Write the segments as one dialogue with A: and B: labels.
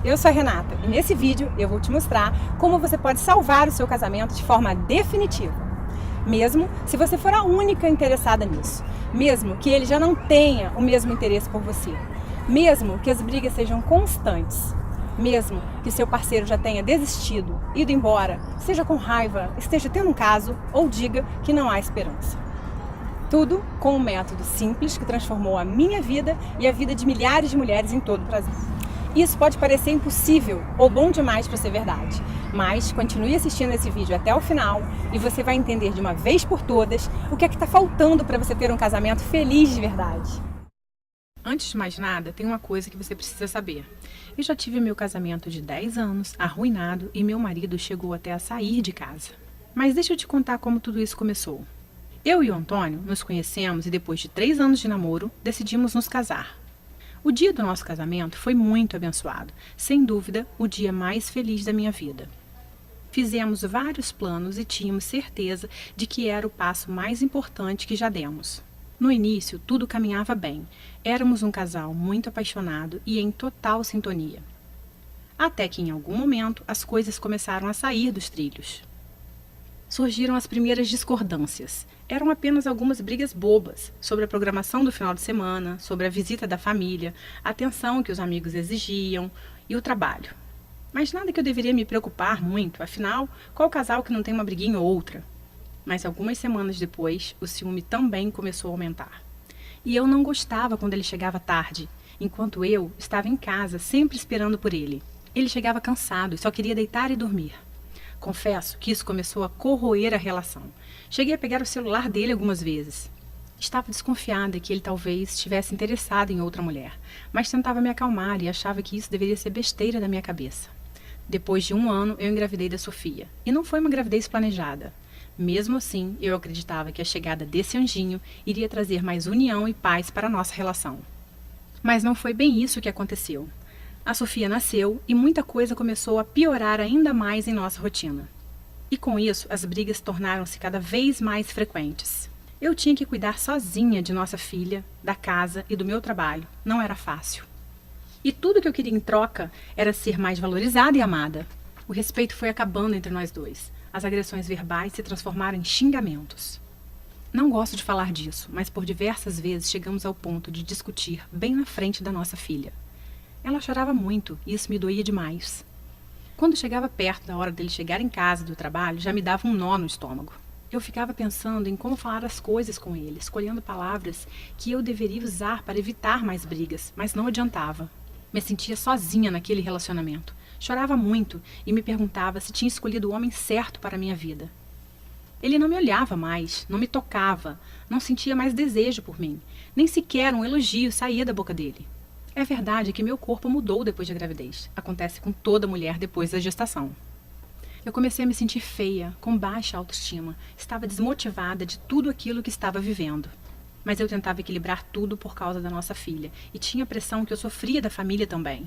A: eu sou a Renata e nesse vídeo eu vou te mostrar como você pode salvar o seu casamento de forma definitiva. Mesmo se você for a única interessada nisso, mesmo que ele já não tenha o mesmo interesse por você, mesmo que as brigas sejam constantes, mesmo que seu parceiro já tenha desistido, ido embora, esteja com raiva, esteja tendo um caso ou diga que não há esperança. Tudo com um método simples que transformou a minha vida e a vida de milhares de mulheres em todo o Brasil. Isso pode parecer impossível ou bom demais para ser verdade, mas continue assistindo esse vídeo até o final e você vai entender de uma vez por todas o que é que está faltando para você ter um casamento feliz de verdade. Antes de mais nada, tem uma coisa que você precisa saber. Eu já tive meu casamento de 10 anos arruinado e meu marido chegou até a sair de casa. Mas deixa eu te contar como tudo isso começou. Eu e o Antônio nos conhecemos e depois de 3 anos de namoro, decidimos nos casar. O dia do nosso casamento foi muito abençoado, sem dúvida, o dia mais feliz da minha vida. Fizemos vários planos e tínhamos certeza de que era o passo mais importante que já demos. No início, tudo caminhava bem. Éramos um casal muito apaixonado e em total sintonia. Até que, em algum momento, as coisas começaram a sair dos trilhos. Surgiram as primeiras discordâncias. Eram apenas algumas brigas bobas sobre a programação do final de semana, sobre a visita da família, a atenção que os amigos exigiam e o trabalho. Mas nada que eu deveria me preocupar muito, afinal, qual casal que não tem uma briguinha ou outra? Mas algumas semanas depois, o ciúme também começou a aumentar. E eu não gostava quando ele chegava tarde, enquanto eu estava em casa sempre esperando por ele. Ele chegava cansado e só queria deitar e dormir. Confesso que isso começou a corroer a relação. Cheguei a pegar o celular dele algumas vezes. Estava desconfiada que ele talvez estivesse interessado em outra mulher, mas tentava me acalmar e achava que isso deveria ser besteira da minha cabeça. Depois de 1 ano, eu engravidei da Sofia. E não foi uma gravidez planejada. Mesmo assim, eu acreditava que a chegada desse anjinho iria trazer mais união e paz para a nossa relação. Mas não foi bem isso que aconteceu. A Sofia nasceu e muita coisa começou a piorar ainda mais em nossa rotina. E com isso, as brigas tornaram-se cada vez mais frequentes. Eu tinha que cuidar sozinha de nossa filha, da casa e do meu trabalho. Não era fácil. E tudo que eu queria em troca era ser mais valorizada e amada. O respeito foi acabando entre nós dois. As agressões verbais se transformaram em xingamentos. Não gosto de falar disso, mas por diversas vezes chegamos ao ponto de discutir bem na frente da nossa filha. Ela chorava muito e isso me doía demais. Quando chegava perto da hora dele chegar em casa do trabalho, já me dava um nó no estômago. Eu ficava pensando em como falar as coisas com ele, escolhendo palavras que eu deveria usar para evitar mais brigas, mas não adiantava. Me sentia sozinha naquele relacionamento. Chorava muito e me perguntava se tinha escolhido o homem certo para a minha vida. Ele não me olhava mais, não me tocava, não sentia mais desejo por mim, nem sequer um elogio saía da boca dele. É verdade que meu corpo mudou depois da gravidez. Acontece com toda mulher depois da gestação. Eu comecei a me sentir feia, com baixa autoestima. Estava desmotivada de tudo aquilo que estava vivendo. Mas eu tentava equilibrar tudo por causa da nossa filha. E tinha a pressão que eu sofria da família também.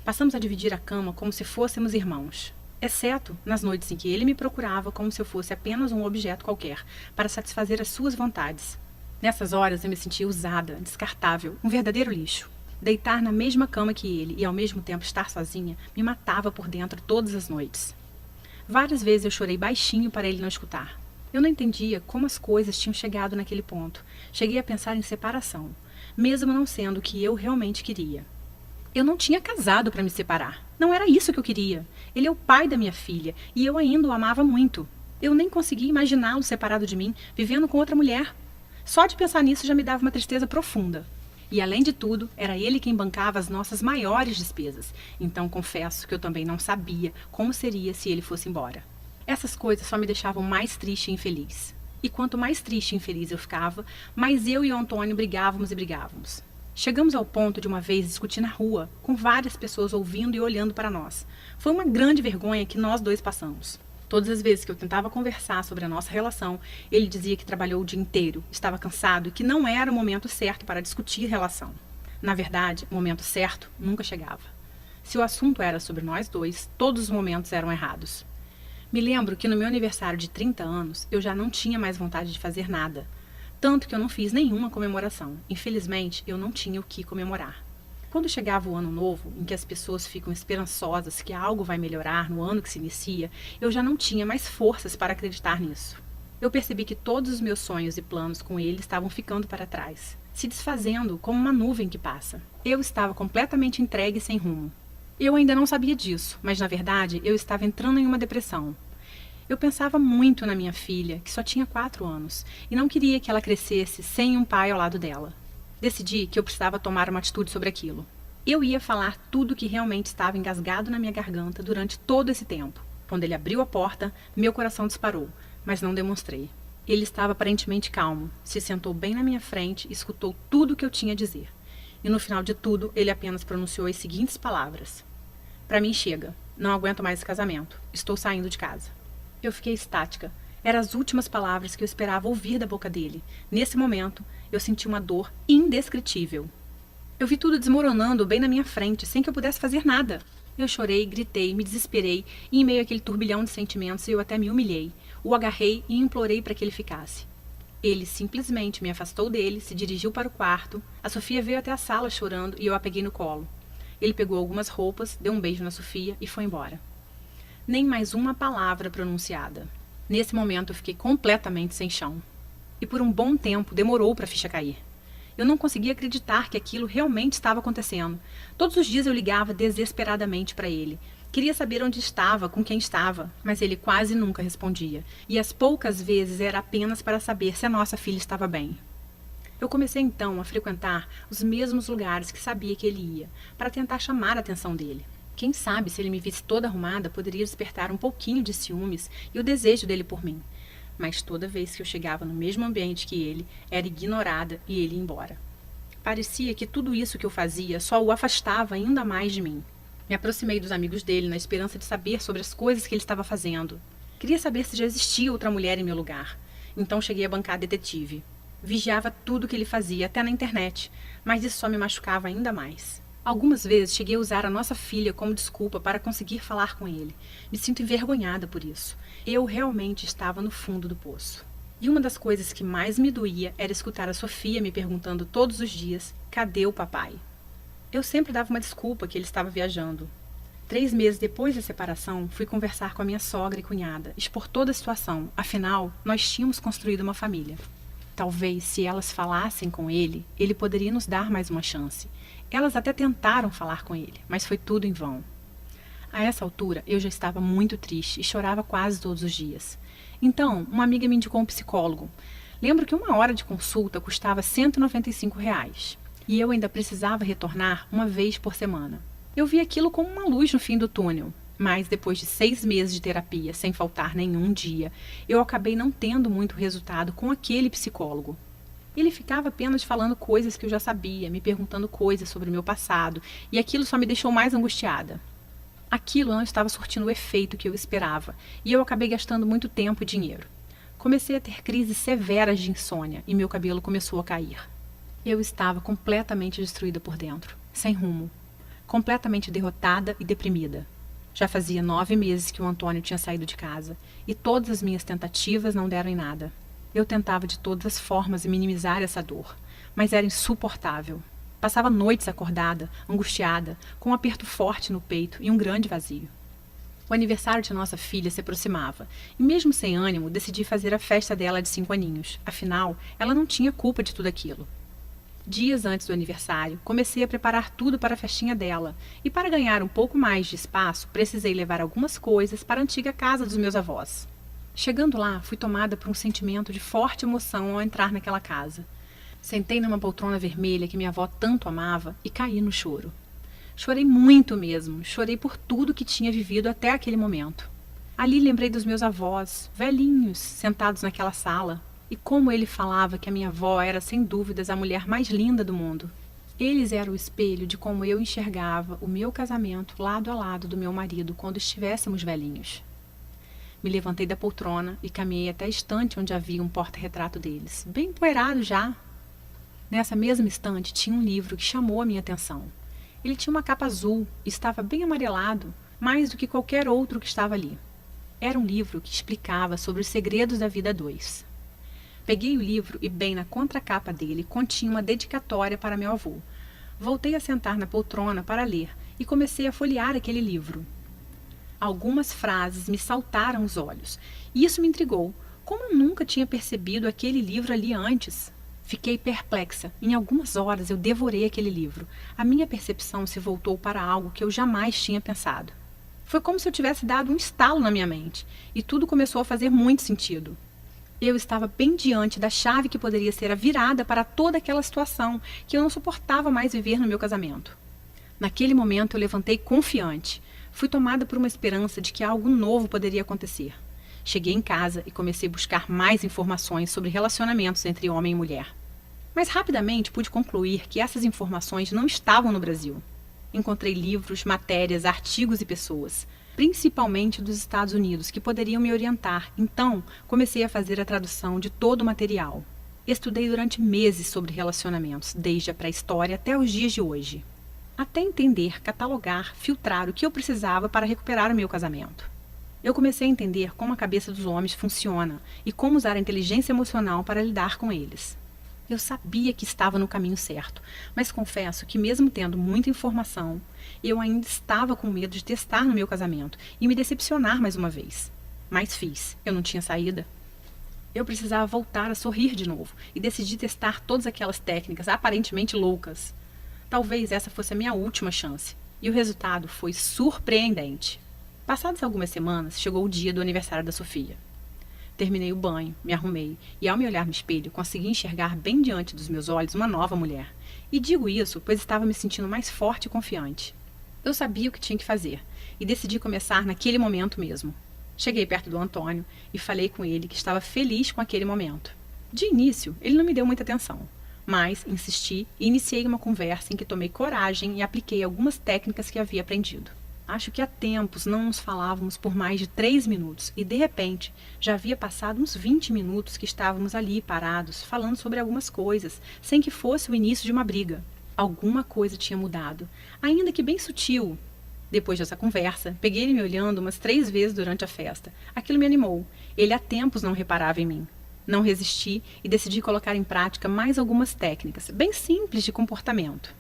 A: Passamos a dividir a cama como se fôssemos irmãos. Exceto nas noites em que ele me procurava como se eu fosse apenas um objeto qualquer, para satisfazer as suas vontades. Nessas horas eu me sentia usada, descartável, um verdadeiro lixo. Deitar na mesma cama que ele e ao mesmo tempo estar sozinha me matava por dentro todas as noites. Várias vezes eu chorei baixinho para ele não escutar. Eu não entendia como as coisas tinham chegado naquele ponto. Cheguei a pensar em separação, mesmo não sendo o que eu realmente queria. Eu não tinha casado para me separar. Não era isso que eu queria. Ele é o pai da minha filha e eu ainda o amava muito. Eu nem conseguia imaginá-lo separado de mim, vivendo com outra mulher. Só de pensar nisso já me dava uma tristeza profunda. E, além de tudo, era ele quem bancava as nossas maiores despesas. Então, confesso que eu também não sabia como seria se ele fosse embora. Essas coisas só me deixavam mais triste e infeliz. E quanto mais triste e infeliz eu ficava, mais eu e o Antônio brigávamos e brigávamos. Chegamos ao ponto de uma vez discutir na rua, com várias pessoas ouvindo e olhando para nós. Foi uma grande vergonha que nós dois passamos. Todas as vezes que eu tentava conversar sobre a nossa relação, ele dizia que trabalhou o dia inteiro, estava cansado e que não era o momento certo para discutir relação. Na verdade, o momento certo nunca chegava. Se o assunto era sobre nós dois, todos os momentos eram errados. Me lembro que no meu aniversário de 30 anos, eu já não tinha mais vontade de fazer nada. Tanto que eu não fiz nenhuma comemoração. Infelizmente, eu não tinha o que comemorar. Quando chegava o ano novo, em que as pessoas ficam esperançosas que algo vai melhorar no ano que se inicia, eu já não tinha mais forças para acreditar nisso. Eu percebi que todos os meus sonhos e planos com ele estavam ficando para trás, se desfazendo como uma nuvem que passa. Eu estava completamente entregue e sem rumo. Eu ainda não sabia disso, mas na verdade eu estava entrando em uma depressão. Eu pensava muito na minha filha, que só tinha 4 anos, e não queria que ela crescesse sem um pai ao lado dela. Decidi que eu precisava tomar uma atitude sobre aquilo. Eu ia falar tudo o que realmente estava engasgado na minha garganta durante todo esse tempo. Quando ele abriu a porta, meu coração disparou, mas não demonstrei. Ele estava aparentemente calmo, se sentou bem na minha frente e escutou tudo o que eu tinha a dizer. E no final de tudo, ele apenas pronunciou as seguintes palavras: "Para mim chega, não aguento mais esse casamento, estou saindo de casa." Eu fiquei estática. Eram as últimas palavras que eu esperava ouvir da boca dele. Nesse momento, eu senti uma dor indescritível. Eu vi tudo desmoronando bem na minha frente, sem que eu pudesse fazer nada. Eu chorei, gritei, me desesperei, e em meio àquele turbilhão de sentimentos, eu até me humilhei. O agarrei e implorei para que ele ficasse. Ele simplesmente me afastou dele, se dirigiu para o quarto. A Sofia veio até a sala chorando e eu a peguei no colo. Ele pegou algumas roupas, deu um beijo na Sofia e foi embora. Nem mais uma palavra pronunciada. Nesse momento eu fiquei completamente sem chão. E por um bom tempo demorou para a ficha cair. Eu não conseguia acreditar que aquilo realmente estava acontecendo. Todos os dias eu ligava desesperadamente para ele. Queria saber onde estava, com quem estava, mas ele quase nunca respondia. E as poucas vezes era apenas para saber se a nossa filha estava bem. Eu comecei então a frequentar os mesmos lugares que sabia que ele ia, para tentar chamar a atenção dele. Quem sabe, se ele me visse toda arrumada, poderia despertar um pouquinho de ciúmes e o desejo dele por mim. Mas toda vez que eu chegava no mesmo ambiente que ele, era ignorada e ele ia embora. Parecia que tudo isso que eu fazia só o afastava ainda mais de mim. Me aproximei dos amigos dele na esperança de saber sobre as coisas que ele estava fazendo. Queria saber se já existia outra mulher em meu lugar. Então cheguei a bancar detetive. Vigiava tudo que ele fazia, até na internet, mas isso só me machucava ainda mais. Algumas vezes cheguei a usar a nossa filha como desculpa para conseguir falar com ele. Me sinto envergonhada por isso. Eu realmente estava no fundo do poço. E uma das coisas que mais me doía era escutar a Sofia me perguntando todos os dias: cadê o papai? Eu sempre dava uma desculpa que ele estava viajando. 3 meses depois da separação, fui conversar com a minha sogra e cunhada, expor toda a situação. Afinal, nós tínhamos construído uma família. Talvez, se elas falassem com ele, ele poderia nos dar mais uma chance. Elas até tentaram falar com ele, mas foi tudo em vão. A essa altura, eu já estava muito triste e chorava quase todos os dias. Então, uma amiga me indicou um psicólogo. Lembro que 1 hora de consulta custava R$ 195. E eu ainda precisava retornar uma vez por semana. Eu vi aquilo como uma luz no fim do túnel. Mas depois de 6 meses de terapia, sem faltar nenhum dia, eu acabei não tendo muito resultado com aquele psicólogo. Ele ficava apenas falando coisas que eu já sabia, me perguntando coisas sobre o meu passado, e aquilo só me deixou mais angustiada. Aquilo não estava surtindo o efeito que eu esperava, e eu acabei gastando muito tempo e dinheiro. Comecei a ter crises severas de insônia, e meu cabelo começou a cair. Eu estava completamente destruída por dentro, sem rumo, completamente derrotada e deprimida. Já fazia 9 meses que o Antônio tinha saído de casa, e todas as minhas tentativas não deram em nada. Eu tentava de todas as formas minimizar essa dor, mas era insuportável. Passava noites acordada, angustiada, com um aperto forte no peito e um grande vazio. O aniversário de nossa filha se aproximava, e mesmo sem ânimo, decidi fazer a festa dela de 5 aninhos. Afinal, ela não tinha culpa de tudo aquilo. Dias antes do aniversário, comecei a preparar tudo para a festinha dela, e para ganhar um pouco mais de espaço, precisei levar algumas coisas para a antiga casa dos meus avós. Chegando lá, fui tomada por um sentimento de forte emoção ao entrar naquela casa. Sentei numa poltrona vermelha que minha avó tanto amava e caí no choro. Chorei muito mesmo, chorei por tudo que tinha vivido até aquele momento. Ali lembrei dos meus avós, velhinhos, sentados naquela sala, e como ele falava que a minha avó era sem dúvidas a mulher mais linda do mundo. Eles eram o espelho de como eu enxergava o meu casamento lado a lado do meu marido quando estivéssemos velhinhos. Me levantei da poltrona e caminhei até a estante onde havia um porta-retrato deles, bem empoeirado já. Nessa mesma estante tinha um livro que chamou a minha atenção. Ele tinha uma capa azul e estava bem amarelado, mais do que qualquer outro que estava ali. Era um livro que explicava sobre os segredos da vida a 2. Peguei o livro e bem na contracapa dele continha uma dedicatória para meu avô. Voltei a sentar na poltrona para ler e comecei a folhear aquele livro. Algumas frases me saltaram aos olhos e isso me intrigou. Como eu nunca tinha percebido aquele livro ali antes? Fiquei perplexa. Em algumas horas eu devorei aquele livro. A minha percepção se voltou para algo que eu jamais tinha pensado. Foi como se eu tivesse dado um estalo na minha mente e tudo começou a fazer muito sentido. Eu estava bem diante da chave que poderia ser a virada para toda aquela situação que eu não suportava mais viver no meu casamento. Naquele momento eu levantei confiante. Fui tomada por uma esperança de que algo novo poderia acontecer. Cheguei em casa e comecei a buscar mais informações sobre relacionamentos entre homem e mulher. Mas rapidamente pude concluir que essas informações não estavam no Brasil. Encontrei livros, matérias, artigos e pessoas, principalmente dos Estados Unidos, que poderiam me orientar. Então, comecei a fazer a tradução de todo o material. Estudei durante meses sobre relacionamentos, desde a pré-história até os dias de hoje. Até entender, catalogar, filtrar o que eu precisava para recuperar o meu casamento. Eu comecei a entender como a cabeça dos homens funciona e como usar a inteligência emocional para lidar com eles. Eu sabia que estava no caminho certo, mas confesso que mesmo tendo muita informação, eu ainda estava com medo de testar no meu casamento e me decepcionar mais uma vez. Mas fiz, eu não tinha saída. Eu precisava voltar a sorrir de novo e decidi testar todas aquelas técnicas aparentemente loucas. Talvez essa fosse a minha última chance, e o resultado foi surpreendente. Passadas algumas semanas, chegou o dia do aniversário da Sofia. Terminei o banho, me arrumei e, ao me olhar no espelho, consegui enxergar bem diante dos meus olhos uma nova mulher. E digo isso, pois estava me sentindo mais forte e confiante. Eu sabia o que tinha que fazer e decidi começar naquele momento mesmo. Cheguei perto do Antônio e falei com ele que estava feliz com aquele momento. De início, ele não me deu muita atenção, mas insisti e iniciei uma conversa em que tomei coragem e apliquei algumas técnicas que havia aprendido. Acho que há tempos não nos falávamos por mais de 3 minutos e, de repente, já havia passado uns 20 minutos que estávamos ali parados, falando sobre algumas coisas, sem que fosse o início de uma briga. Alguma coisa tinha mudado, ainda que bem sutil. Depois dessa conversa, peguei ele me olhando umas 3 vezes durante a festa. Aquilo me animou. Ele há tempos não reparava em mim. Não resisti e decidi colocar em prática mais algumas técnicas, bem simples de comportamento.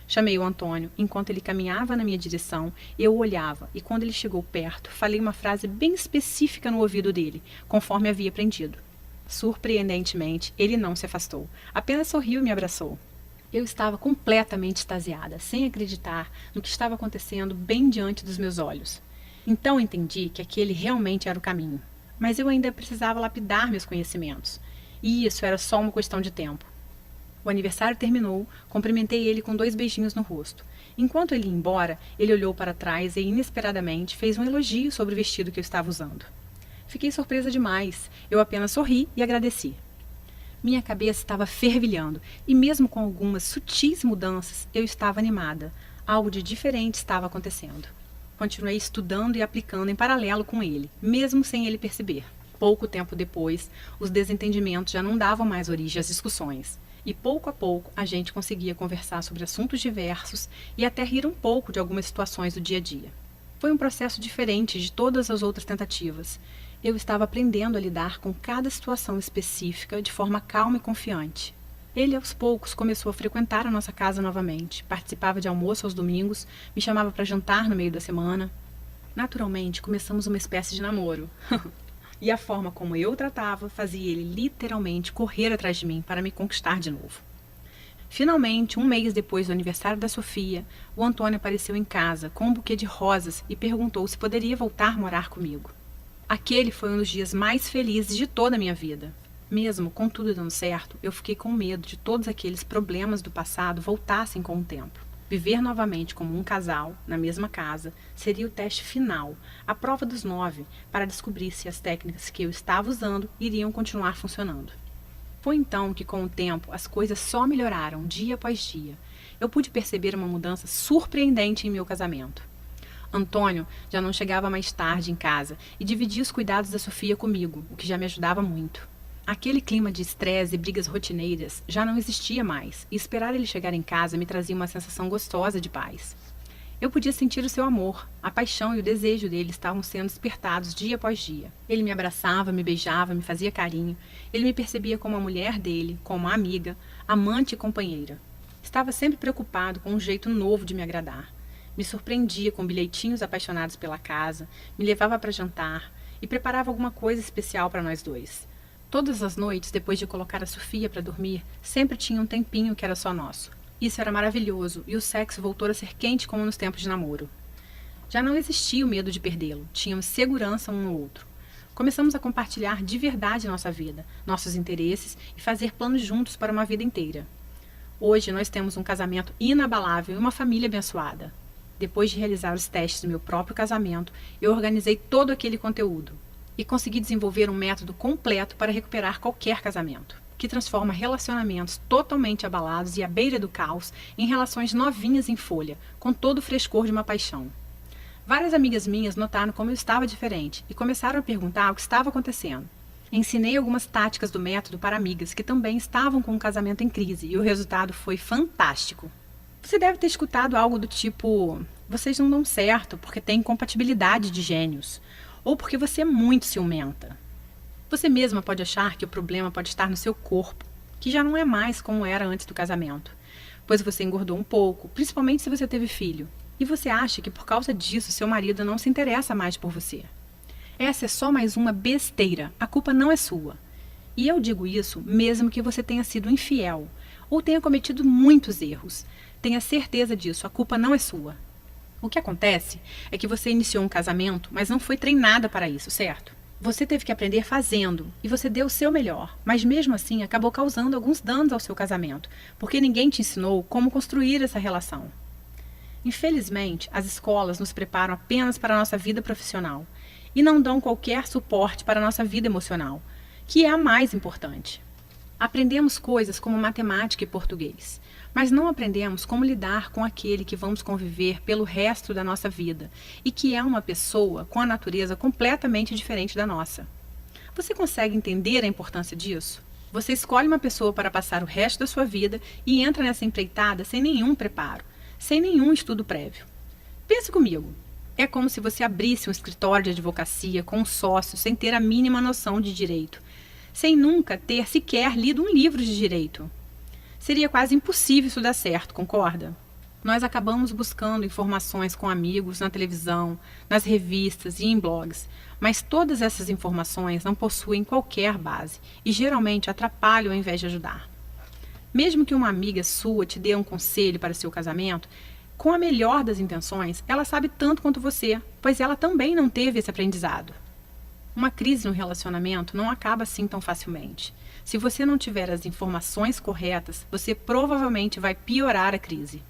A: Chamei o Antônio. Enquanto ele caminhava na minha direção, eu o olhava e quando ele chegou perto, falei uma frase bem específica no ouvido dele, conforme havia aprendido. Surpreendentemente, ele não se afastou, apenas sorriu e me abraçou. Eu estava completamente extasiada, sem acreditar no que estava acontecendo bem diante dos meus olhos. Então entendi que aquele realmente era o caminho, mas eu ainda precisava lapidar meus conhecimentos, e isso era só uma questão de tempo. O aniversário terminou, cumprimentei ele com 2 beijinhos no rosto. Enquanto ele ia embora, ele olhou para trás e, inesperadamente, fez um elogio sobre o vestido que eu estava usando. Fiquei surpresa demais. Eu apenas sorri e agradeci. Minha cabeça estava fervilhando e, mesmo com algumas sutis mudanças, eu estava animada. Algo de diferente estava acontecendo. Continuei estudando e aplicando em paralelo com ele, mesmo sem ele perceber. Pouco tempo depois, os desentendimentos já não davam mais origem às discussões. E pouco a pouco a gente conseguia conversar sobre assuntos diversos e até rir um pouco de algumas situações do dia a dia. Foi um processo diferente de todas as outras tentativas. Eu estava aprendendo a lidar com cada situação específica de forma calma e confiante. Ele, aos poucos, começou a frequentar a nossa casa novamente, participava de almoço aos domingos, me chamava para jantar no meio da semana. Naturalmente, começamos uma espécie de namoro. E a forma como eu o tratava fazia ele literalmente correr atrás de mim para me conquistar de novo. Finalmente, 1 mês depois do aniversário da Sofia, o Antônio apareceu em casa com um buquê de rosas e perguntou se poderia voltar a morar comigo. Aquele foi um dos dias mais felizes de toda a minha vida. Mesmo com tudo dando certo, eu fiquei com medo de todos aqueles problemas do passado voltassem com o tempo. Viver novamente como um casal, na mesma casa, seria o teste final, a prova dos 9, para descobrir se as técnicas que eu estava usando iriam continuar funcionando. Foi então que, com o tempo, as coisas só melhoraram dia após dia. Eu pude perceber uma mudança surpreendente em meu casamento. Antônio já não chegava mais tarde em casa e dividia os cuidados da Sofia comigo, o que já me ajudava muito. Aquele clima de estresse e brigas rotineiras já não existia mais, e esperar ele chegar em casa me trazia uma sensação gostosa de paz. Eu podia sentir o seu amor, a paixão e o desejo dele estavam sendo despertados dia após dia. Ele me abraçava, me beijava, me fazia carinho. Ele me percebia como a mulher dele, como a amiga, amante e companheira. Estava sempre preocupado com um jeito novo de me agradar. Me surpreendia com bilhetinhos apaixonados pela casa, me levava para jantar e preparava alguma coisa especial para nós dois. Todas as noites, depois de colocar a Sofia para dormir, sempre tinha um tempinho que era só nosso. Isso era maravilhoso e o sexo voltou a ser quente como nos tempos de namoro. Já não existia o medo de perdê-lo, tínhamos segurança um no outro. Começamos a compartilhar de verdade nossa vida, nossos interesses e fazer planos juntos para uma vida inteira. Hoje nós temos um casamento inabalável e uma família abençoada. Depois de realizar os testes do meu próprio casamento, eu organizei todo aquele conteúdo e consegui desenvolver um método completo para recuperar qualquer casamento, que transforma relacionamentos totalmente abalados e à beira do caos em relações novinhas em folha, com todo o frescor de uma paixão. Várias amigas minhas notaram como eu estava diferente e começaram a perguntar o que estava acontecendo. Ensinei algumas táticas do método para amigas que também estavam com um casamento em crise e o resultado foi fantástico. Você deve ter escutado algo do tipo: vocês não dão certo porque têm incompatibilidade de gênios, ou porque você é muito ciumenta. Você mesma pode achar que o problema pode estar no seu corpo, que já não é mais como era antes do casamento, pois você engordou um pouco, principalmente se você teve filho, e você acha que por causa disso seu marido não se interessa mais por você. Essa é só mais uma besteira, a culpa não é sua. E eu digo isso mesmo que você tenha sido infiel, ou tenha cometido muitos erros. Tenha certeza disso, a culpa não é sua. O que acontece é que você iniciou um casamento, mas não foi treinada para isso, certo? Você teve que aprender fazendo, e você deu o seu melhor, mas mesmo assim acabou causando alguns danos ao seu casamento, porque ninguém te ensinou como construir essa relação. Infelizmente, as escolas nos preparam apenas para a nossa vida profissional e não dão qualquer suporte para a nossa vida emocional, que é a mais importante. Aprendemos coisas como matemática e português, mas não aprendemos como lidar com aquele que vamos conviver pelo resto da nossa vida e que é uma pessoa com a natureza completamente diferente da nossa. Você consegue entender a importância disso? Você escolhe uma pessoa para passar o resto da sua vida e entra nessa empreitada sem nenhum preparo, sem nenhum estudo prévio. Pense comigo. É como se você abrisse um escritório de advocacia com um sócio sem ter a mínima noção de direito, sem nunca ter sequer lido um livro de direito. Seria quase impossível isso dar certo, concorda? Nós acabamos buscando informações com amigos na televisão, nas revistas e em blogs, mas todas essas informações não possuem qualquer base e geralmente atrapalham ao invés de ajudar. Mesmo que uma amiga sua te dê um conselho para seu casamento, com a melhor das intenções, ela sabe tanto quanto você, pois ela também não teve esse aprendizado. Uma crise no relacionamento não acaba assim tão facilmente. Se você não tiver as informações corretas, você provavelmente vai piorar a crise.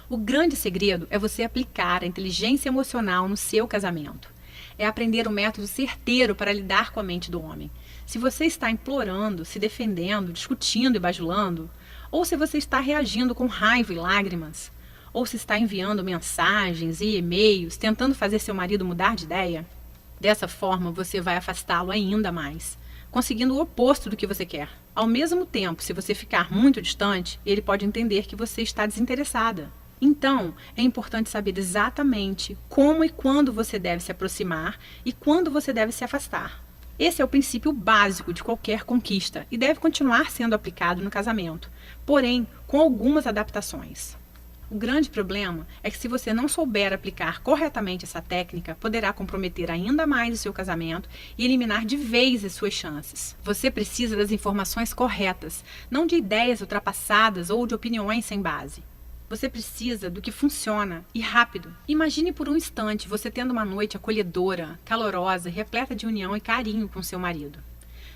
A: O grande segredo é você aplicar a inteligência emocional no seu casamento. É aprender um método certeiro para lidar com a mente do homem. Se você está implorando, se defendendo, discutindo e bajulando, ou se você está reagindo com raiva e lágrimas, ou se está enviando mensagens e e-mails tentando fazer seu marido mudar de ideia, dessa forma você vai afastá-lo ainda mais, conseguindo o oposto do que você quer. Ao mesmo tempo, se você ficar muito distante, ele pode entender que você está desinteressada. Então, é importante saber exatamente como e quando você deve se aproximar e quando você deve se afastar. Esse é o princípio básico de qualquer conquista e deve continuar sendo aplicado no casamento, porém com algumas adaptações. O grande problema é que se você não souber aplicar corretamente essa técnica, poderá comprometer ainda mais o seu casamento e eliminar de vez as suas chances. Você precisa das informações corretas, não de ideias ultrapassadas ou de opiniões sem base. Você precisa do que funciona e rápido. Imagine por um instante você tendo uma noite acolhedora, calorosa, repleta de união e carinho com seu marido.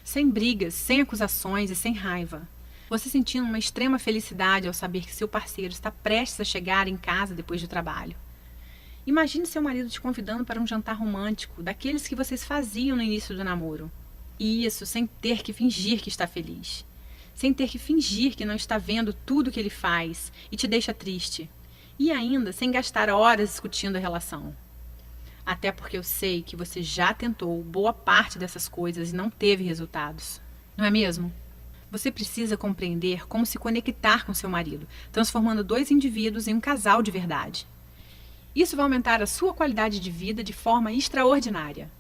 A: Sem brigas, sem acusações e sem raiva. Você sentindo uma extrema felicidade ao saber que seu parceiro está prestes a chegar em casa depois do trabalho. Imagine seu marido te convidando para um jantar romântico, daqueles que vocês faziam no início do namoro. E isso sem ter que fingir que está feliz. Sem ter que fingir que não está vendo tudo que ele faz e te deixa triste. E ainda sem gastar horas discutindo a relação. Até porque eu sei que você já tentou boa parte dessas coisas e não teve resultados. Não é mesmo? Você precisa compreender como se conectar com seu marido, transformando dois indivíduos em um casal de verdade. Isso vai aumentar a sua qualidade de vida de forma extraordinária.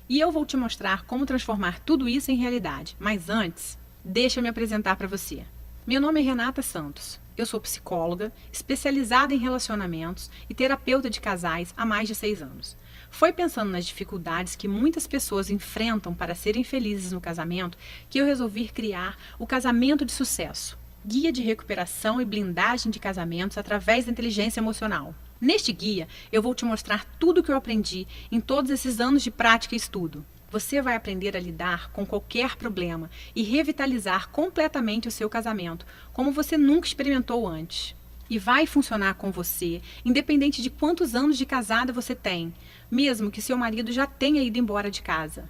A: E eu vou te mostrar como transformar tudo isso em realidade. Mas antes, deixa eu me apresentar para você. Meu nome é Renata Santos. Eu sou psicóloga, especializada em relacionamentos e terapeuta de casais há mais de 6 anos. Foi pensando nas dificuldades que muitas pessoas enfrentam para serem felizes no casamento que eu resolvi criar o Casamento de Sucesso, guia de recuperação e blindagem de casamentos através da inteligência emocional. Neste guia, eu vou te mostrar tudo o que eu aprendi em todos esses anos de prática e estudo. Você vai aprender a lidar com qualquer problema e revitalizar completamente o seu casamento, como você nunca experimentou antes. E vai funcionar com você, independente de quantos anos de casada você tem, mesmo que seu marido já tenha ido embora de casa.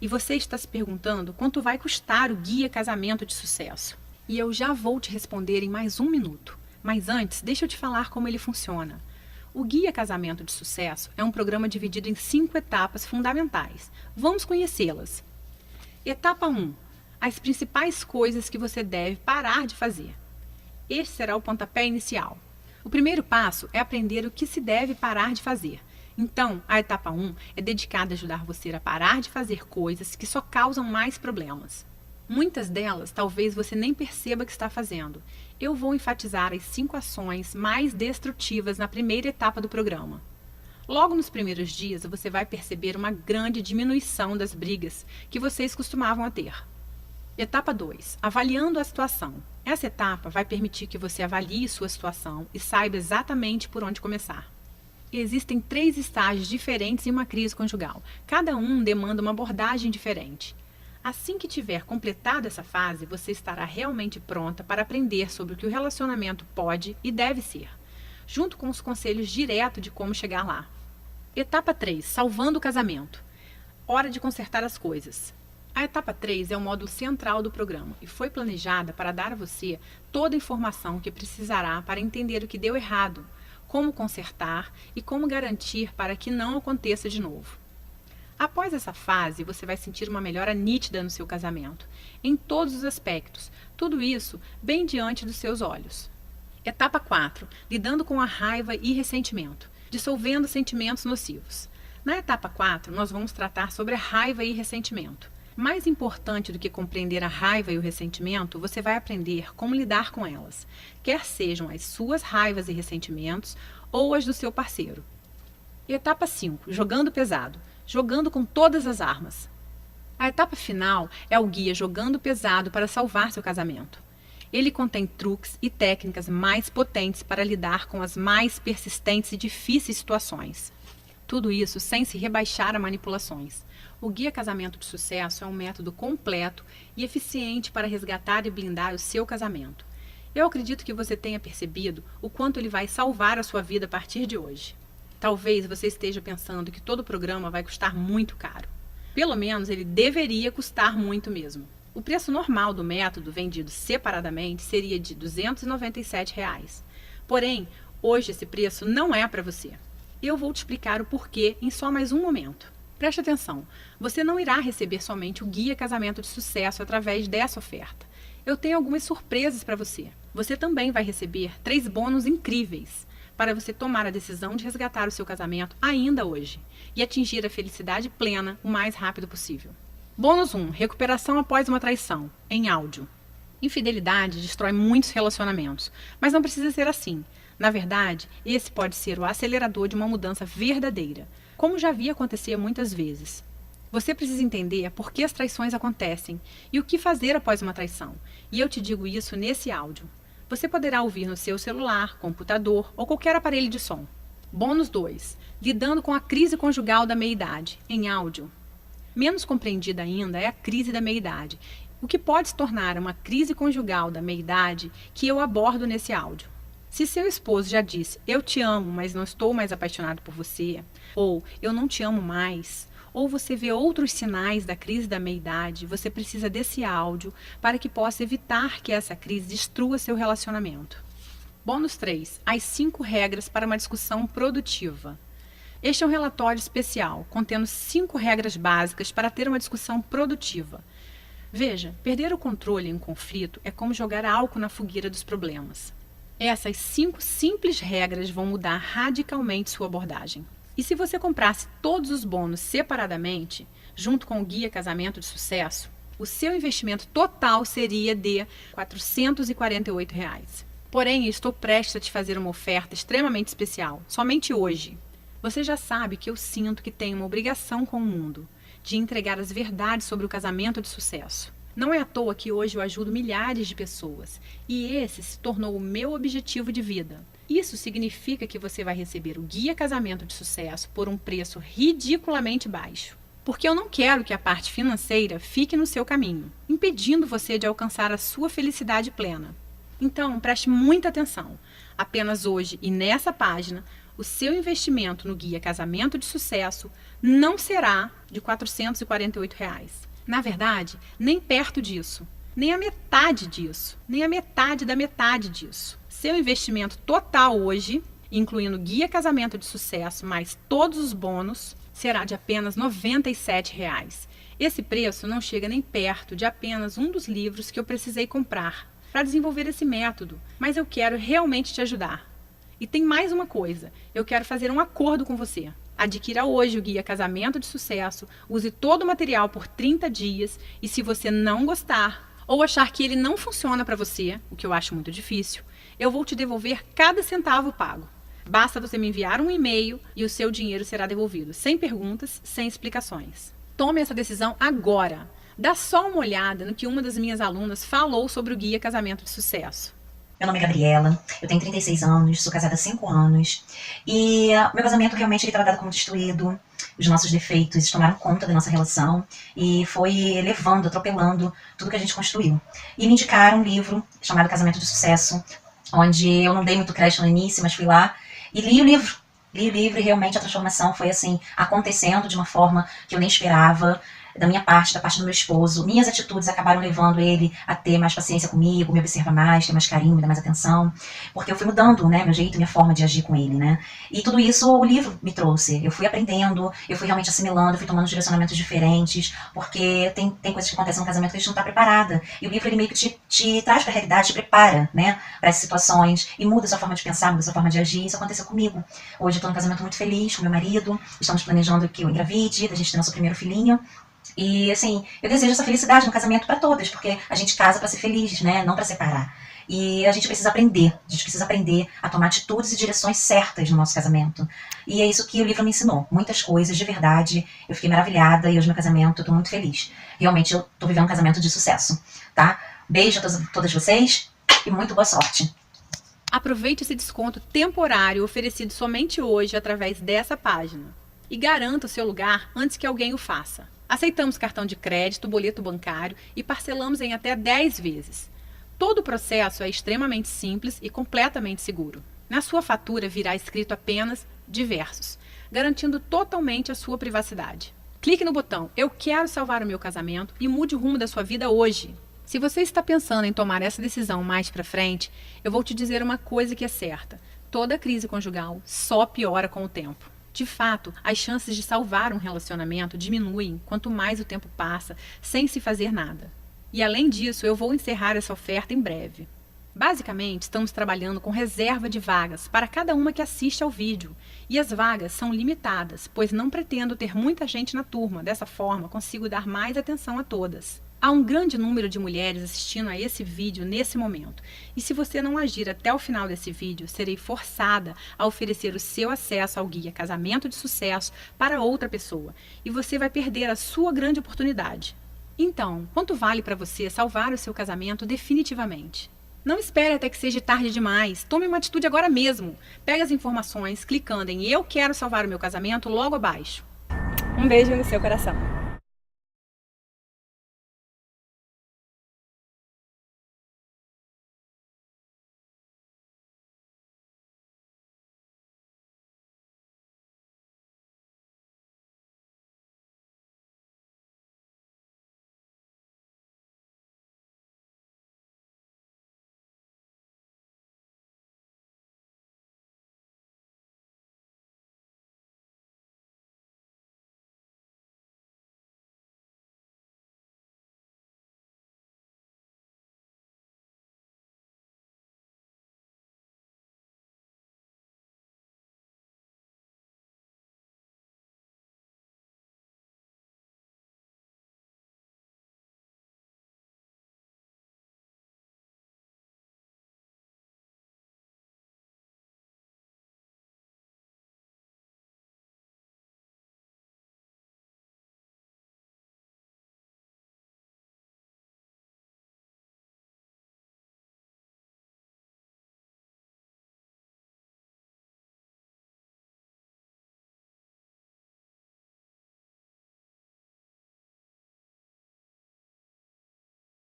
A: E você está se perguntando quanto vai custar o Guia Casamento de Sucesso. E eu já vou te responder em mais 1 minuto. Mas antes, deixa eu te falar como ele funciona. O Guia Casamento de Sucesso é um programa dividido em 5 etapas fundamentais. Vamos conhecê-las. Etapa 1. As principais coisas que você deve parar de fazer. Este será o pontapé inicial. O primeiro passo é aprender o que se deve parar de fazer. Então, a etapa 1 é dedicada a ajudar você a parar de fazer coisas que só causam mais problemas. Muitas delas talvez você nem perceba que está fazendo. Eu vou enfatizar as 5 ações mais destrutivas na primeira etapa do programa. Logo nos primeiros dias, você vai perceber uma grande diminuição das brigas que vocês costumavam a ter. Etapa 2. Avaliando a situação. Essa etapa vai permitir que você avalie sua situação e saiba exatamente por onde começar. Existem 3 estágios diferentes em uma crise conjugal. Cada um demanda uma abordagem diferente. Assim que tiver completado essa fase, você estará realmente pronta para aprender sobre o que o relacionamento pode e deve ser, junto com os conselhos diretos de como chegar lá. Etapa 3. Salvando o casamento. Hora de consertar as coisas. A etapa 3 é o módulo central do programa e foi planejada para dar a você toda a informação que precisará para entender o que deu errado, como consertar e como garantir para que não aconteça de novo. Após essa fase, você vai sentir uma melhora nítida no seu casamento, em todos os aspectos, tudo isso bem diante dos seus olhos. Etapa 4. Lidando com a raiva e ressentimento, dissolvendo sentimentos nocivos. Na etapa 4, nós vamos tratar sobre a raiva e ressentimento. Mais importante do que compreender a raiva e o ressentimento, você vai aprender como lidar com elas, quer sejam as suas raivas e ressentimentos ou as do seu parceiro. Etapa 5. Jogando pesado. Jogando com todas as armas. A etapa final é o guia Jogando Pesado para salvar seu casamento. Ele contém truques e técnicas mais potentes para lidar com as mais persistentes e difíceis situações. Tudo isso sem se rebaixar a manipulações. O Guia Casamento de Sucesso é um método completo e eficiente para resgatar e blindar o seu casamento. Eu acredito que você tenha percebido o quanto ele vai salvar a sua vida a partir de hoje. Talvez você esteja pensando que todo o programa vai custar muito caro. Pelo menos ele deveria custar muito mesmo. O preço normal do método vendido separadamente seria de R$ 297. Porém, hoje esse preço não é para você. Eu vou te explicar o porquê em só mais um momento. Preste atenção, você não irá receber somente o Guia Casamento de Sucesso através dessa oferta. Eu tenho algumas surpresas para você. Você também vai receber 3 bônus incríveis para você tomar a decisão de resgatar o seu casamento ainda hoje e atingir a felicidade plena o mais rápido possível. Bônus 1. Recuperação após uma traição, em áudio. Infidelidade destrói muitos relacionamentos, mas não precisa ser assim. Na verdade, esse pode ser o acelerador de uma mudança verdadeira, como já vi acontecer muitas vezes. Você precisa entender por que as traições acontecem e o que fazer após uma traição, e eu te digo isso nesse áudio. Você poderá ouvir no seu celular, computador ou qualquer aparelho de som. Bônus 2. Lidando com a crise conjugal da meia-idade, em áudio. Menos compreendida ainda é a crise da meia-idade, o que pode se tornar uma crise conjugal da meia-idade que eu abordo nesse áudio. Se seu esposo já disse, eu te amo, mas não estou mais apaixonado por você, ou eu não te amo mais, ou você vê outros sinais da crise da meia-idade, você precisa desse áudio para que possa evitar que essa crise destrua seu relacionamento. Bônus 3. As 5 regras para uma discussão produtiva. Este é um relatório especial, contendo 5 regras básicas para ter uma discussão produtiva. Veja, perder o controle em um conflito é como jogar álcool na fogueira dos problemas. Essas 5 simples regras vão mudar radicalmente sua abordagem. E se você comprasse todos os bônus separadamente, junto com o Guia Casamento de Sucesso, o seu investimento total seria de R$ 448. Porém, estou prestes a te fazer uma oferta extremamente especial, somente hoje. Você já sabe que eu sinto que tenho uma obrigação com o mundo, de entregar as verdades sobre o casamento de sucesso. Não é à toa que hoje eu ajudo milhares de pessoas, e esse se tornou o meu objetivo de vida. Isso significa que você vai receber o Guia Casamento de Sucesso por um preço ridiculamente baixo. Porque eu não quero que a parte financeira fique no seu caminho, impedindo você de alcançar a sua felicidade plena. Então, preste muita atenção. Apenas hoje e nessa página, o seu investimento no Guia Casamento de Sucesso não será de R$ 448. Na verdade, nem perto disso, nem a metade disso, nem a metade da metade disso. Seu investimento total hoje, incluindo Guia Casamento de Sucesso mais todos os bônus, será de apenas R$ 97. Esse preço não chega nem perto de apenas um dos livros que eu precisei comprar para desenvolver esse método, mas eu quero realmente te ajudar. E tem mais uma coisa, eu quero fazer um acordo com você. Adquira hoje o Guia Casamento de Sucesso, use todo o material por 30 dias e se você não gostar ou achar que ele não funciona para você, o que eu acho muito difícil, eu vou te devolver cada centavo pago. Basta você me enviar um e-mail e o seu dinheiro será devolvido, sem perguntas, sem explicações. Tome essa decisão agora. Dá só uma olhada no que uma das minhas alunas falou sobre o Guia Casamento de Sucesso.
B: Meu nome é Gabriela, eu tenho 36 anos, sou casada há 5 anos e meu casamento realmente estava dado como destruído, os nossos defeitos tomaram conta da nossa relação e foi levando, atropelando tudo que a gente construiu. E me indicaram um livro chamado Casamento de Sucesso, onde eu não dei muito crédito no início, mas fui lá e li o livro. Li o livro e realmente a transformação foi assim, acontecendo de uma forma que eu nem esperava. Da minha parte, da parte do meu esposo, minhas atitudes acabaram levando ele a ter mais paciência comigo, me observar mais, ter mais carinho, me dar mais atenção, porque eu fui mudando, né, meu jeito, minha forma de agir com ele, né, e tudo isso o livro me trouxe, eu fui aprendendo, eu fui realmente assimilando, eu fui tomando direcionamentos diferentes, porque tem coisas que acontecem no casamento que a gente não está preparada, e o livro ele meio que te traz para a realidade, te prepara, né, para essas situações, e muda a sua forma de pensar, muda a sua forma de agir, isso aconteceu comigo. Hoje eu estou num casamento muito feliz com meu marido, estamos planejando que eu engravide, da gente ter nosso primeiro filhinho. E assim, eu desejo essa felicidade no casamento para todas, porque a gente casa para ser feliz, né? Não para separar. E a gente precisa aprender a tomar atitudes e direções certas no nosso casamento. E é isso que o livro me ensinou, muitas coisas, de verdade. Eu fiquei maravilhada e hoje meu casamento, eu tô muito feliz. Realmente eu tô vivendo um casamento de sucesso, tá? Beijo a todas vocês e muito boa sorte.
A: Aproveite esse desconto temporário oferecido somente hoje através dessa página e garanta o seu lugar antes que alguém o faça. Aceitamos cartão de crédito, boleto bancário e parcelamos em até 10 vezes. Todo o processo é extremamente simples e completamente seguro. Na sua fatura virá escrito apenas diversos, garantindo totalmente a sua privacidade. Clique no botão Eu quero salvar o meu casamento e mude o rumo da sua vida hoje. Se você está pensando em tomar essa decisão mais para frente, eu vou te dizer uma coisa que é certa. Toda crise conjugal só piora com o tempo. De fato, as chances de salvar um relacionamento diminuem quanto mais o tempo passa sem se fazer nada. E além disso, eu vou encerrar essa oferta em breve. Basicamente, estamos trabalhando com reserva de vagas para cada uma que assiste ao vídeo. E as vagas são limitadas, pois não pretendo ter muita gente na turma. Dessa forma, consigo dar mais atenção a todas. Há um grande número de mulheres assistindo a esse vídeo nesse momento. E se você não agir até o final desse vídeo, serei forçada a oferecer o seu acesso ao Guia Casamento de Sucesso para outra pessoa. E você vai perder a sua grande oportunidade. Então, quanto vale para você salvar o seu casamento definitivamente? Não espere até que seja tarde demais. Tome uma atitude agora mesmo. Pegue as informações clicando em Eu quero salvar o meu casamento logo abaixo. Um beijo no seu coração.